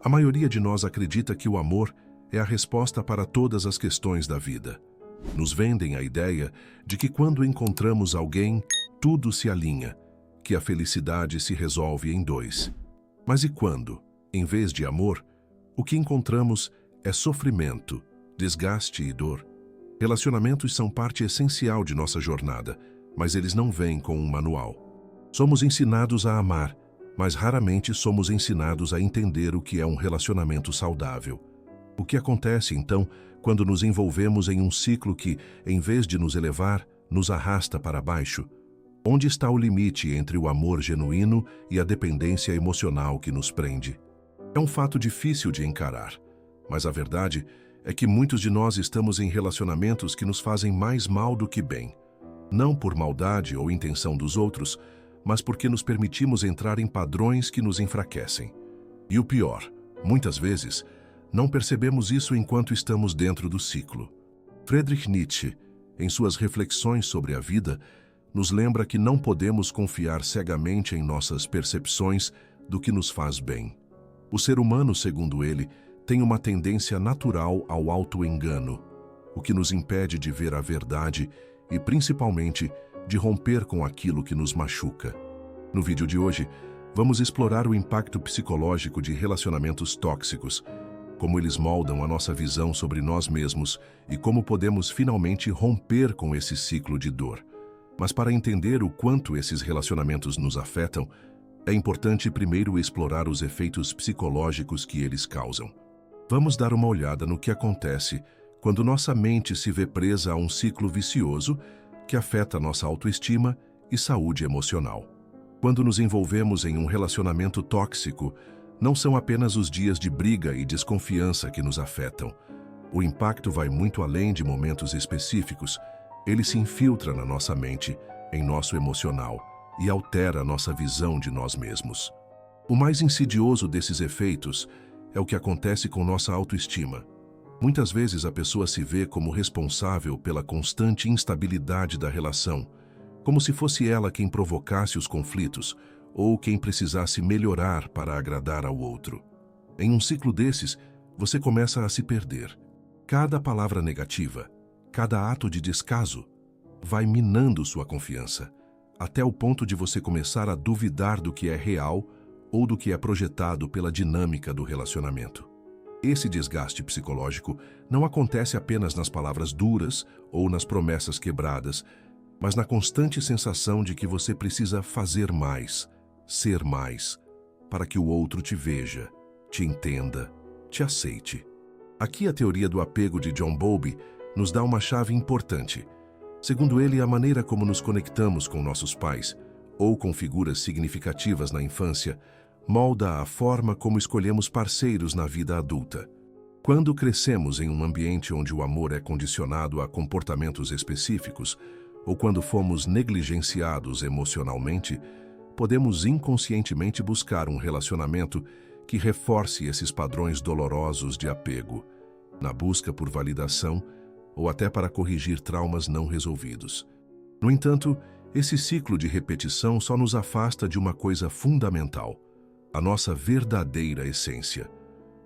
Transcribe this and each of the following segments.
A maioria de nós acredita que o amor é a resposta para todas as questões da vida. Nos vendem a ideia de que quando encontramos alguém, tudo se alinha, que a felicidade se resolve em dois. Mas e quando, em vez de amor, o que encontramos é sofrimento, desgaste e dor? Relacionamentos são parte essencial de nossa jornada, mas eles não vêm com um manual. Somos ensinados a amar, mas raramente somos ensinados a entender o que é um relacionamento saudável. O que acontece, então, quando nos envolvemos em um ciclo que, em vez de nos elevar, nos arrasta para baixo? Onde está o limite entre o amor genuíno e a dependência emocional que nos prende? É um fato difícil de encarar, mas a verdade é que muitos de nós estamos em relacionamentos que nos fazem mais mal do que bem. Não por maldade ou intenção dos outros, mas porque nos permitimos entrar em padrões que nos enfraquecem. E o pior, muitas vezes, não percebemos isso enquanto estamos dentro do ciclo. Friedrich Nietzsche, em suas reflexões sobre a vida, nos lembra que não podemos confiar cegamente em nossas percepções do que nos faz bem. O ser humano, segundo ele, tem uma tendência natural ao auto-engano, o que nos impede de ver a verdade e, principalmente, de romper com aquilo que nos machuca. No vídeo de hoje, vamos explorar o impacto psicológico de relacionamentos tóxicos, como eles moldam a nossa visão sobre nós mesmos e como podemos finalmente romper com esse ciclo de dor. Mas para entender o quanto esses relacionamentos nos afetam, é importante primeiro explorar os efeitos psicológicos que eles causam. Vamos dar uma olhada no que acontece quando nossa mente se vê presa a um ciclo vicioso que afeta nossa autoestima e saúde emocional. Quando nos envolvemos em um relacionamento tóxico, não são apenas os dias de briga e desconfiança que nos afetam. O impacto vai muito além de momentos específicos. Ele se infiltra na nossa mente, em nosso emocional, e altera nossa visão de nós mesmos. O mais insidioso desses efeitos é o que acontece com nossa autoestima. Muitas vezes a pessoa se vê como responsável pela constante instabilidade da relação, como se fosse ela quem provocasse os conflitos ou quem precisasse melhorar para agradar ao outro. Em um ciclo desses, você começa a se perder. Cada palavra negativa, cada ato de descaso, vai minando sua confiança, até o ponto de você começar a duvidar do que é real ou do que é projetado pela dinâmica do relacionamento. Esse desgaste psicológico não acontece apenas nas palavras duras ou nas promessas quebradas, mas na constante sensação de que você precisa fazer mais, ser mais, para que o outro te veja, te entenda, te aceite. Aqui a teoria do apego de John Bowlby nos dá uma chave importante. Segundo ele, a maneira como nos conectamos com nossos pais, ou com figuras significativas na infância, molda a forma como escolhemos parceiros na vida adulta. Quando crescemos em um ambiente onde o amor é condicionado a comportamentos específicos, ou quando fomos negligenciados emocionalmente, podemos inconscientemente buscar um relacionamento que reforce esses padrões dolorosos de apego, na busca por validação ou até para corrigir traumas não resolvidos. No entanto, esse ciclo de repetição só nos afasta de uma coisa fundamental: a nossa verdadeira essência.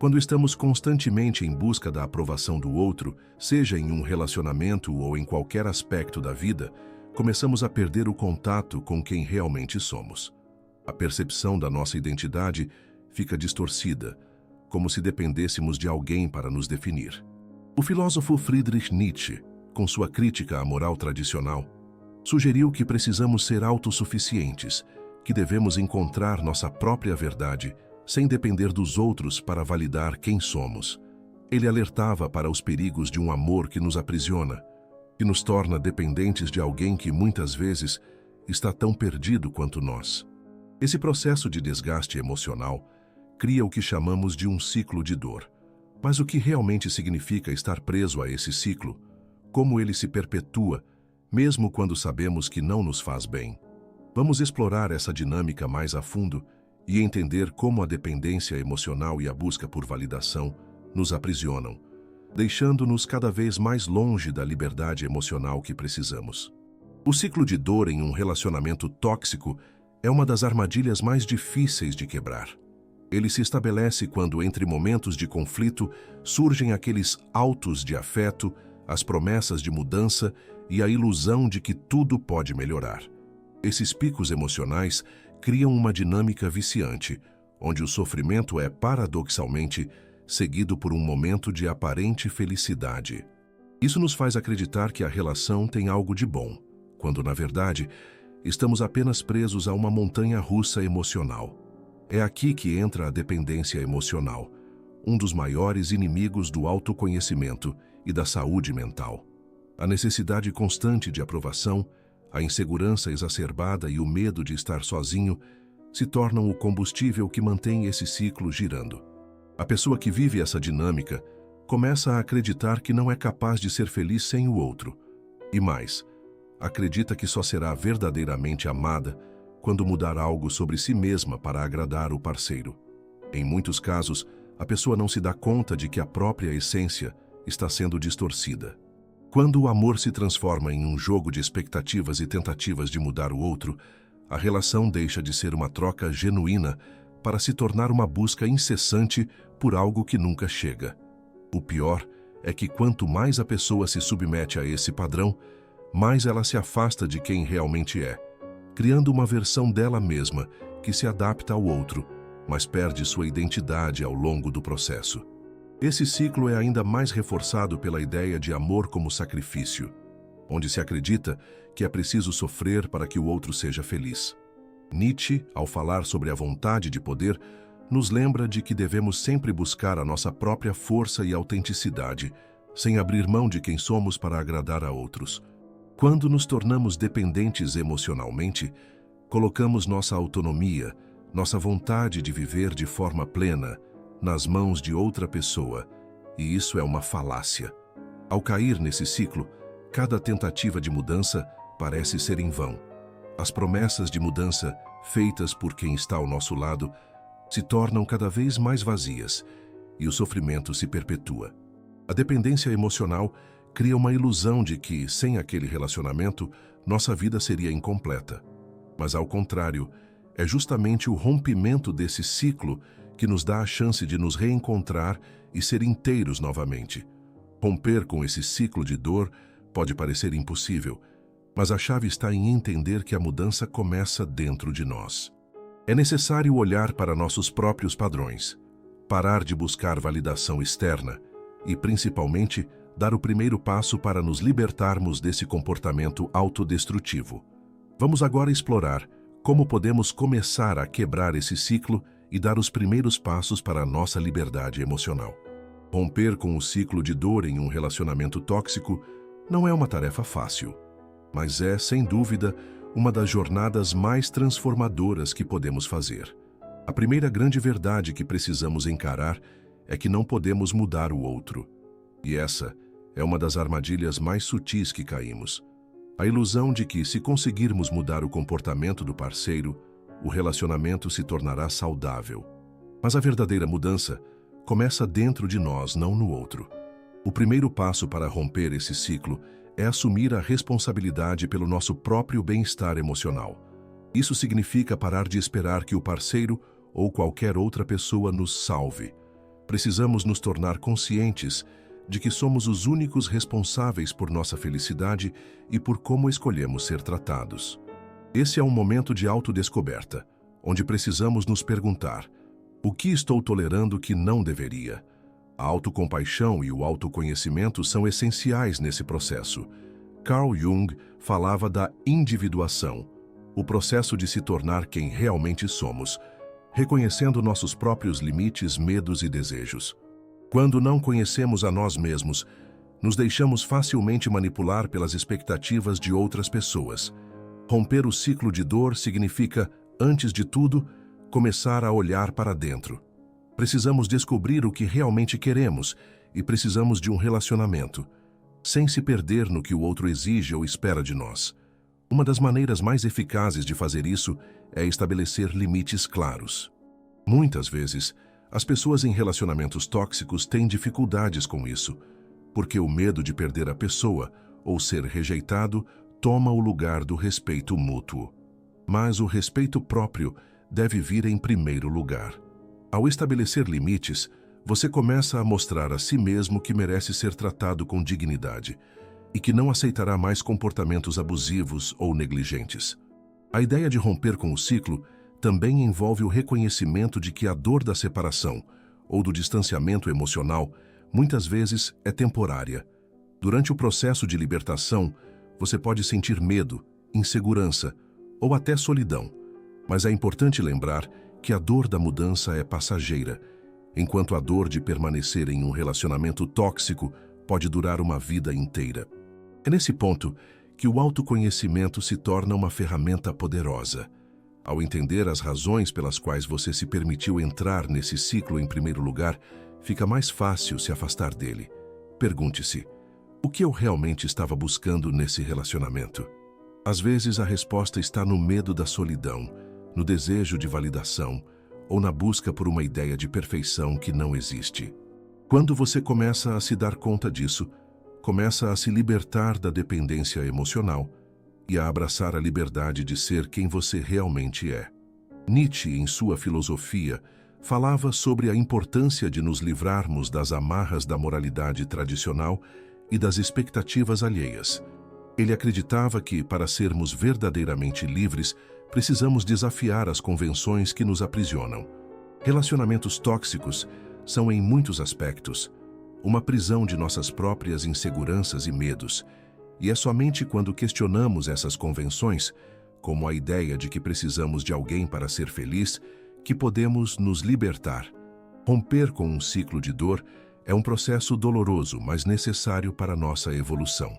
Quando estamos constantemente em busca da aprovação do outro, seja em um relacionamento ou em qualquer aspecto da vida, começamos a perder o contato com quem realmente somos. A percepção da nossa identidade fica distorcida, como se dependêssemos de alguém para nos definir. O filósofo Friedrich Nietzsche, com sua crítica à moral tradicional, sugeriu que precisamos ser autossuficientes, que devemos encontrar nossa própria verdade, sem depender dos outros para validar quem somos. Ele alertava para os perigos de um amor que nos aprisiona, que nos torna dependentes de alguém que muitas vezes está tão perdido quanto nós. Esse processo de desgaste emocional cria o que chamamos de um ciclo de dor. Mas o que realmente significa estar preso a esse ciclo? Como ele se perpetua, mesmo quando sabemos que não nos faz bem? Vamos explorar essa dinâmica mais a fundo e entender como a dependência emocional e a busca por validação nos aprisionam, deixando-nos cada vez mais longe da liberdade emocional que precisamos. O ciclo de dor em um relacionamento tóxico é uma das armadilhas mais difíceis de quebrar. Ele se estabelece quando, entre momentos de conflito, surgem aqueles altos de afeto, as promessas de mudança e a ilusão de que tudo pode melhorar. Esses picos emocionais criam uma dinâmica viciante, onde o sofrimento é, paradoxalmente, seguido por um momento de aparente felicidade. Isso nos faz acreditar que a relação tem algo de bom, quando, na verdade, estamos apenas presos a uma montanha-russa emocional. É aqui que entra a dependência emocional, um dos maiores inimigos do autoconhecimento e da saúde mental. A necessidade constante de aprovação, a insegurança exacerbada e o medo de estar sozinho se tornam o combustível que mantém esse ciclo girando. A pessoa que vive essa dinâmica começa a acreditar que não é capaz de ser feliz sem o outro. E mais, acredita que só será verdadeiramente amada quando mudar algo sobre si mesma para agradar o parceiro. Em muitos casos, a pessoa não se dá conta de que a própria essência está sendo distorcida. Quando o amor se transforma em um jogo de expectativas e tentativas de mudar o outro, a relação deixa de ser uma troca genuína para se tornar uma busca incessante por algo que nunca chega. O pior é que quanto mais a pessoa se submete a esse padrão, mais ela se afasta de quem realmente é, criando uma versão dela mesma que se adapta ao outro, mas perde sua identidade ao longo do processo. Esse ciclo é ainda mais reforçado pela ideia de amor como sacrifício, onde se acredita que é preciso sofrer para que o outro seja feliz. Nietzsche, ao falar sobre a vontade de poder, nos lembra de que devemos sempre buscar a nossa própria força e autenticidade, sem abrir mão de quem somos para agradar a outros. Quando nos tornamos dependentes emocionalmente, colocamos nossa autonomia, nossa vontade de viver de forma plena, nas mãos de outra pessoa, e isso é uma falácia. Ao cair nesse ciclo, cada tentativa de mudança parece ser em vão. As promessas de mudança, feitas por quem está ao nosso lado, se tornam cada vez mais vazias e o sofrimento se perpetua. A dependência emocional cria uma ilusão de que, sem aquele relacionamento, nossa vida seria incompleta. Mas, ao contrário, é justamente o rompimento desse ciclo que nos dá a chance de nos reencontrar e ser inteiros novamente. Romper com esse ciclo de dor pode parecer impossível, mas a chave está em entender que a mudança começa dentro de nós. É necessário olhar para nossos próprios padrões, parar de buscar validação externa e, principalmente, dar o primeiro passo para nos libertarmos desse comportamento autodestrutivo. Vamos agora explorar como podemos começar a quebrar esse ciclo e dar os primeiros passos para a nossa liberdade emocional. Romper com o ciclo de dor em um relacionamento tóxico não é uma tarefa fácil, mas é, sem dúvida, uma das jornadas mais transformadoras que podemos fazer. A primeira grande verdade que precisamos encarar é que não podemos mudar o outro. E essa é uma das armadilhas mais sutis que caímos. A ilusão de que, se conseguirmos mudar o comportamento do parceiro, o relacionamento se tornará saudável. Mas a verdadeira mudança começa dentro de nós, não no outro. O primeiro passo para romper esse ciclo é assumir a responsabilidade pelo nosso próprio bem-estar emocional. Isso significa parar de esperar que o parceiro ou qualquer outra pessoa nos salve. Precisamos nos tornar conscientes de que somos os únicos responsáveis por nossa felicidade e por como escolhemos ser tratados. Esse é um momento de autodescoberta, onde precisamos nos perguntar: o que estou tolerando que não deveria? A autocompaixão e o autoconhecimento são essenciais nesse processo. Carl Jung falava da individuação, o processo de se tornar quem realmente somos, reconhecendo nossos próprios limites, medos e desejos. Quando não conhecemos a nós mesmos, nos deixamos facilmente manipular pelas expectativas de outras pessoas. Romper o ciclo de dor significa, antes de tudo, começar a olhar para dentro. Precisamos descobrir o que realmente queremos e precisamos de um relacionamento, sem se perder no que o outro exige ou espera de nós. Uma das maneiras mais eficazes de fazer isso é estabelecer limites claros. Muitas vezes, as pessoas em relacionamentos tóxicos têm dificuldades com isso, porque o medo de perder a pessoa ou ser rejeitado toma o lugar do respeito mútuo. Mas o respeito próprio deve vir em primeiro lugar. Ao estabelecer limites, você começa a mostrar a si mesmo que merece ser tratado com dignidade e que não aceitará mais comportamentos abusivos ou negligentes. A ideia de romper com o ciclo também envolve o reconhecimento de que a dor da separação ou do distanciamento emocional muitas vezes é temporária. Durante o processo de libertação, você pode sentir medo, insegurança ou até solidão, mas é importante lembrar que a dor da mudança é passageira, enquanto a dor de permanecer em um relacionamento tóxico pode durar uma vida inteira. É nesse ponto que o autoconhecimento se torna uma ferramenta poderosa. Ao entender as razões pelas quais você se permitiu entrar nesse ciclo em primeiro lugar, fica mais fácil se afastar dele. Pergunte-se: o que eu realmente estava buscando nesse relacionamento? Às vezes a resposta está no medo da solidão, no desejo de validação ou na busca por uma ideia de perfeição que não existe. Quando você começa a se dar conta disso, começa a se libertar da dependência emocional e a abraçar a liberdade de ser quem você realmente é. Nietzsche, em sua filosofia, falava sobre a importância de nos livrarmos das amarras da moralidade tradicional e das expectativas alheias. Ele acreditava que, para sermos verdadeiramente livres, precisamos desafiar as convenções que nos aprisionam. Relacionamentos tóxicos são, em muitos aspectos, uma prisão de nossas próprias inseguranças e medos, e é somente quando questionamos essas convenções, como a ideia de que precisamos de alguém para ser feliz, que podemos nos libertar. Romper com um ciclo de dor é um processo doloroso, mas necessário para nossa evolução.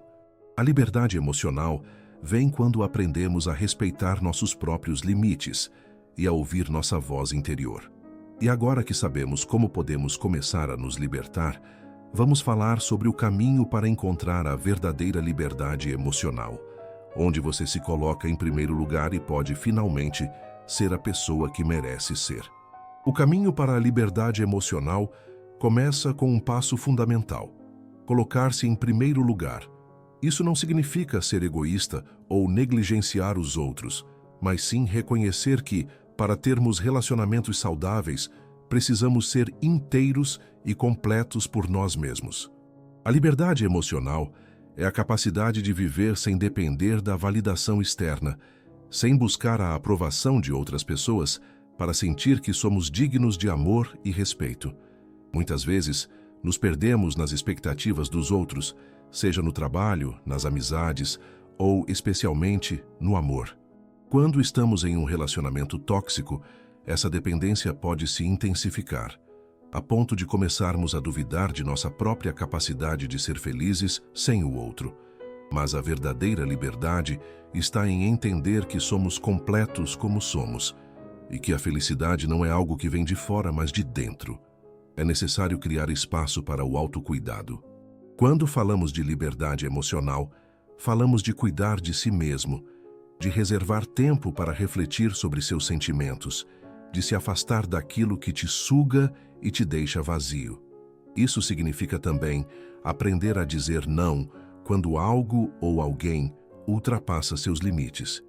A liberdade emocional vem quando aprendemos a respeitar nossos próprios limites e a ouvir nossa voz interior. E agora que sabemos como podemos começar a nos libertar, vamos falar sobre o caminho para encontrar a verdadeira liberdade emocional, onde você se coloca em primeiro lugar e pode finalmente ser a pessoa que merece ser. O caminho para a liberdade emocional começa com um passo fundamental: colocar-se em primeiro lugar. Isso não significa ser egoísta ou negligenciar os outros, mas sim reconhecer que, para termos relacionamentos saudáveis, precisamos ser inteiros e completos por nós mesmos. A liberdade emocional é a capacidade de viver sem depender da validação externa, sem buscar a aprovação de outras pessoas para sentir que somos dignos de amor e respeito. Muitas vezes, nos perdemos nas expectativas dos outros, seja no trabalho, nas amizades ou, especialmente, no amor. Quando estamos em um relacionamento tóxico, essa dependência pode se intensificar, a ponto de começarmos a duvidar de nossa própria capacidade de ser felizes sem o outro. Mas a verdadeira liberdade está em entender que somos completos como somos e que a felicidade não é algo que vem de fora, mas de dentro. É necessário criar espaço para o autocuidado. Quando falamos de liberdade emocional, falamos de cuidar de si mesmo, de reservar tempo para refletir sobre seus sentimentos, de se afastar daquilo que te suga e te deixa vazio. Isso significa também aprender a dizer não quando algo ou alguém ultrapassa seus limites.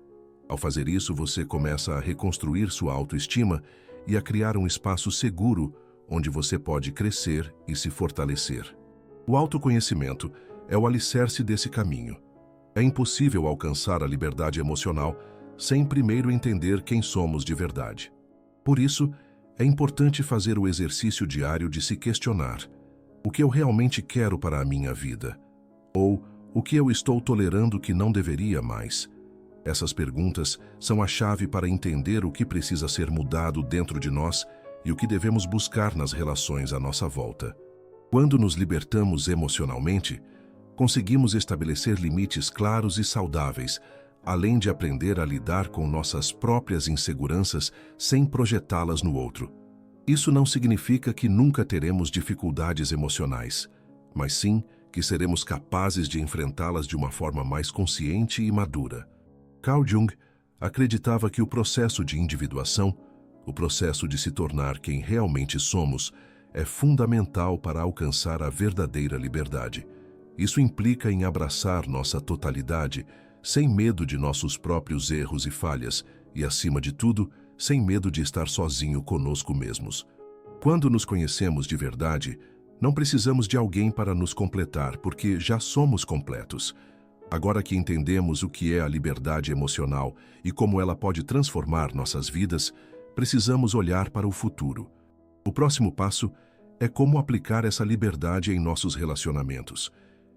Ao fazer isso, você começa a reconstruir sua autoestima e a criar um espaço seguro onde você pode crescer e se fortalecer. O autoconhecimento é o alicerce desse caminho. É impossível alcançar a liberdade emocional sem primeiro entender quem somos de verdade. Por isso, é importante fazer o exercício diário de se questionar: o que eu realmente quero para a minha vida? Ou o que eu estou tolerando que não deveria mais? Essas perguntas são a chave para entender o que precisa ser mudado dentro de nós e o que devemos buscar nas relações à nossa volta. Quando nos libertamos emocionalmente, conseguimos estabelecer limites claros e saudáveis, além de aprender a lidar com nossas próprias inseguranças sem projetá-las no outro. Isso não significa que nunca teremos dificuldades emocionais, mas sim que seremos capazes de enfrentá-las de uma forma mais consciente e madura. Carl Jung acreditava que o processo de individuação, o processo de se tornar quem realmente somos, é fundamental para alcançar a verdadeira liberdade. Isso implica em abraçar nossa totalidade, sem medo de nossos próprios erros e falhas, e, acima de tudo, sem medo de estar sozinho conosco mesmos. Quando nos conhecemos de verdade, não precisamos de alguém para nos completar, porque já somos completos. Agora que entendemos o que é a liberdade emocional e como ela pode transformar nossas vidas, precisamos olhar para o futuro. O próximo passo é como aplicar essa liberdade em nossos relacionamentos,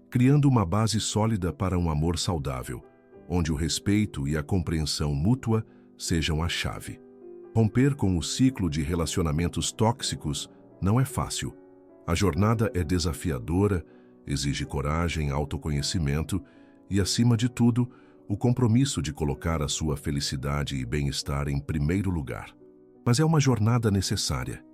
criando uma base sólida para um amor saudável, onde o respeito e a compreensão mútua sejam a chave. Romper com o ciclo de relacionamentos tóxicos não é fácil. A jornada é desafiadora, exige coragem, autoconhecimento e, acima de tudo, o compromisso de colocar a sua felicidade e bem-estar em primeiro lugar. Mas é uma jornada necessária.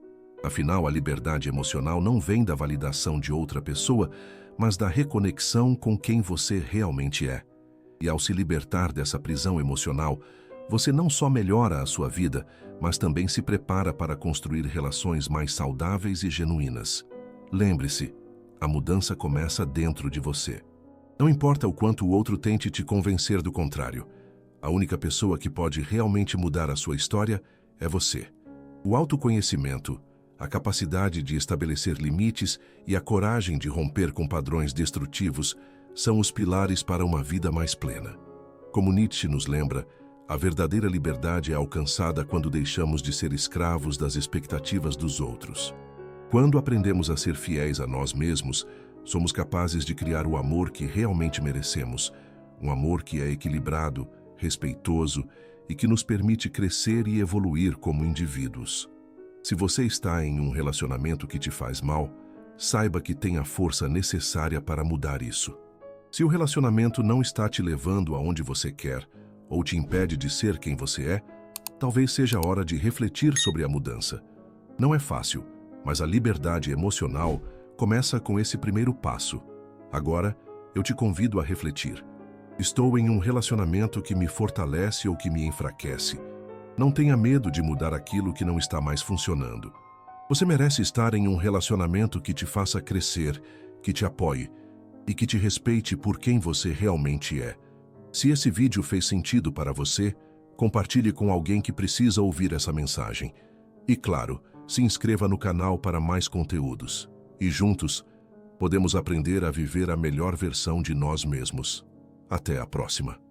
Afinal, a liberdade emocional não vem da validação de outra pessoa, mas da reconexão com quem você realmente é. E ao se libertar dessa prisão emocional, você não só melhora a sua vida, mas também se prepara para construir relações mais saudáveis e genuínas. Lembre-se, a mudança começa dentro de você. Não importa o quanto o outro tente te convencer do contrário. A única pessoa que pode realmente mudar a sua história é você. O autoconhecimento, a capacidade de estabelecer limites e a coragem de romper com padrões destrutivos são os pilares para uma vida mais plena. Como Nietzsche nos lembra, a verdadeira liberdade é alcançada quando deixamos de ser escravos das expectativas dos outros. Quando aprendemos a ser fiéis a nós mesmos, somos capazes de criar o amor que realmente merecemos, um amor que é equilibrado, respeitoso e que nos permite crescer e evoluir como indivíduos. Se você está em um relacionamento que te faz mal, saiba que tem a força necessária para mudar isso. Se o relacionamento não está te levando aonde você quer ou te impede de ser quem você é, talvez seja a hora de refletir sobre a mudança. Não é fácil, mas a liberdade emocional começa com esse primeiro passo. Agora, eu te convido a refletir. Estou em um relacionamento que me fortalece ou que me enfraquece? Não tenha medo de mudar aquilo que não está mais funcionando. Você merece estar em um relacionamento que te faça crescer, que te apoie e que te respeite por quem você realmente é. Se esse vídeo fez sentido para você, compartilhe com alguém que precisa ouvir essa mensagem. E claro, se inscreva no canal para mais conteúdos. E juntos, podemos aprender a viver a melhor versão de nós mesmos. Até a próxima.